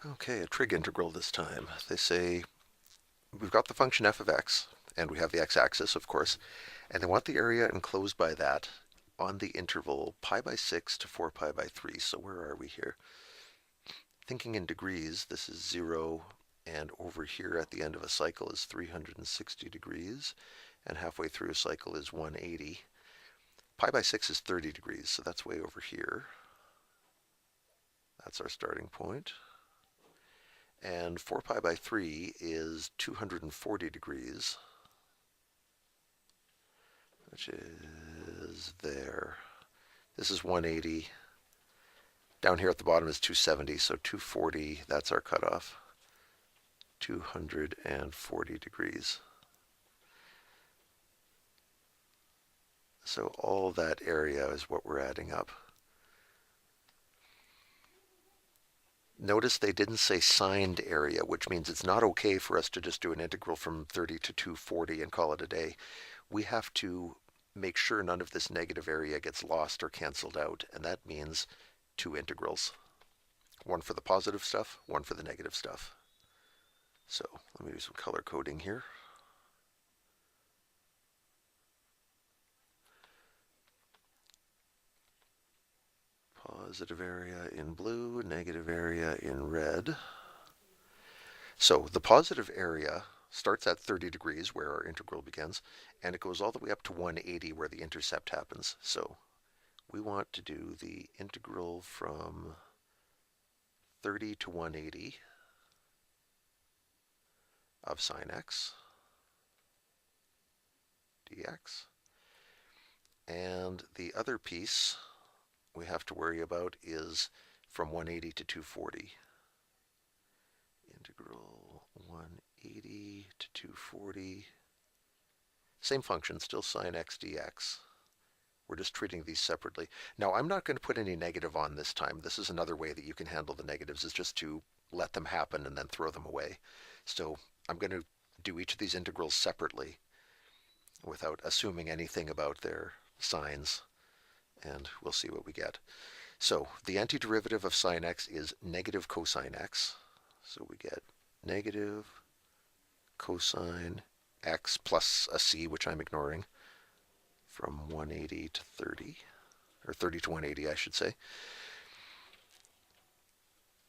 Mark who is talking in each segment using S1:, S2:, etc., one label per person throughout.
S1: Okay, a trig integral this time. They say we've got the function f of x, and we have the x-axis, of course, and they want the area enclosed by that on the interval pi by 6 to 4 pi by 3. So where are we here? Thinking in degrees, this is 0, and over here at the end of a cycle is 360 degrees, and halfway through a cycle is 180. Pi by 6 is 30 degrees, so that's way over here. That's our starting point. And 4 pi by 3 is 240 degrees, which is there. This is 180. Down here at the bottom is 270, so 240, that's our cutoff. 240 degrees. So all that area is what we're adding up. Notice they didn't say signed area, which means it's not okay for us to just do an integral from 30 to 240 and call it a day. We have to make sure none of this negative area gets lost or canceled out, and that means two integrals. One for the positive stuff, one for the negative stuff. So let me do some color coding here. Positive area in blue, negative area in red. So the positive area starts at 30 degrees where our integral begins, and it goes all the way up to 180 where the intercept happens. So we want to do the integral from 30 to 180 of sine x dx. And the other piece we have to worry about is from 180 to 240. Integral 180 to 240. Same function, still sine x dx. We're just treating these separately. Now, I'm not going to put any negative on this time. This is another way that you can handle the negatives, is just to let them happen and then throw them away. So I'm going to do each of these integrals separately without assuming anything about their signs, and we'll see what we get. So the antiderivative of sine x is negative cosine x. So we get negative cosine x plus a c, which I'm ignoring, from 180 to 30, or 30 to 180, I should say.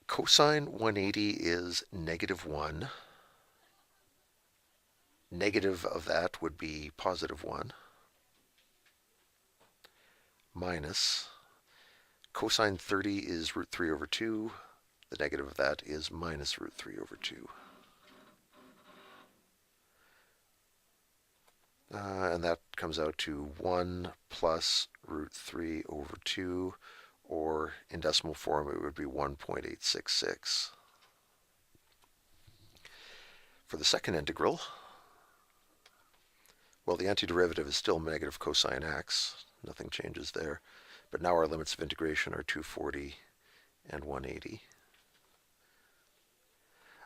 S1: Cosine 180 is negative 1. Negative of that would be positive 1, minus cosine 30 is root 3 over 2. The negative of that is minus root 3 over 2. And that comes out to 1 plus root 3 over 2, or in decimal form it would be 1.866. For the second integral, well, the antiderivative is still negative cosine x. Nothing changes there. But now our limits of integration are 240 and 180.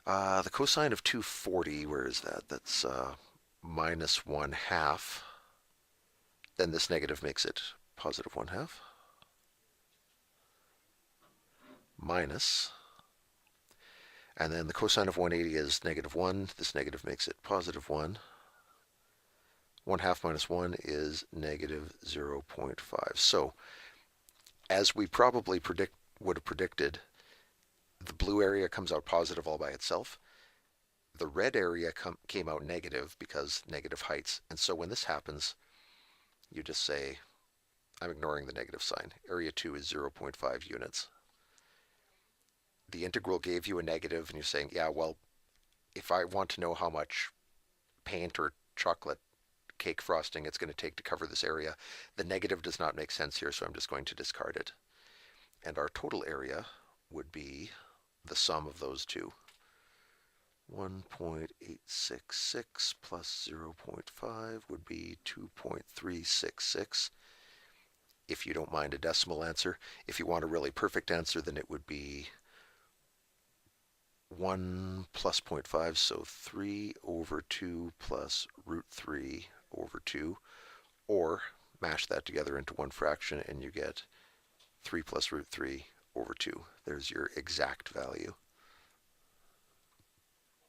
S1: The cosine of 240, where is that? That's minus 1/2. Then this negative makes it positive 1/2. Minus. And then the cosine of 180 is negative 1. This negative makes it positive 1. 1/2 minus 1 is negative 0.5. So, as we probably would have predicted, the blue area comes out positive all by itself. The red area came out negative because negative heights. And so when this happens, you just say, I'm ignoring the negative sign. Area 2 is 0.5 units. The integral gave you a negative, and you're saying, yeah, well, if I want to know how much paint or chocolate cake frosting it's going to take to cover this area, the negative does not make sense here, so I'm just going to discard it. And our total area would be the sum of those two. 1.866 plus 0.5 would be 2.366. If you don't mind a decimal answer. If you want a really perfect answer, then it would be 1 plus 0.5, so 3 over 2 plus root 3 over 2, or mash that together into one fraction and you get 3 plus root 3 over 2. There's your exact value.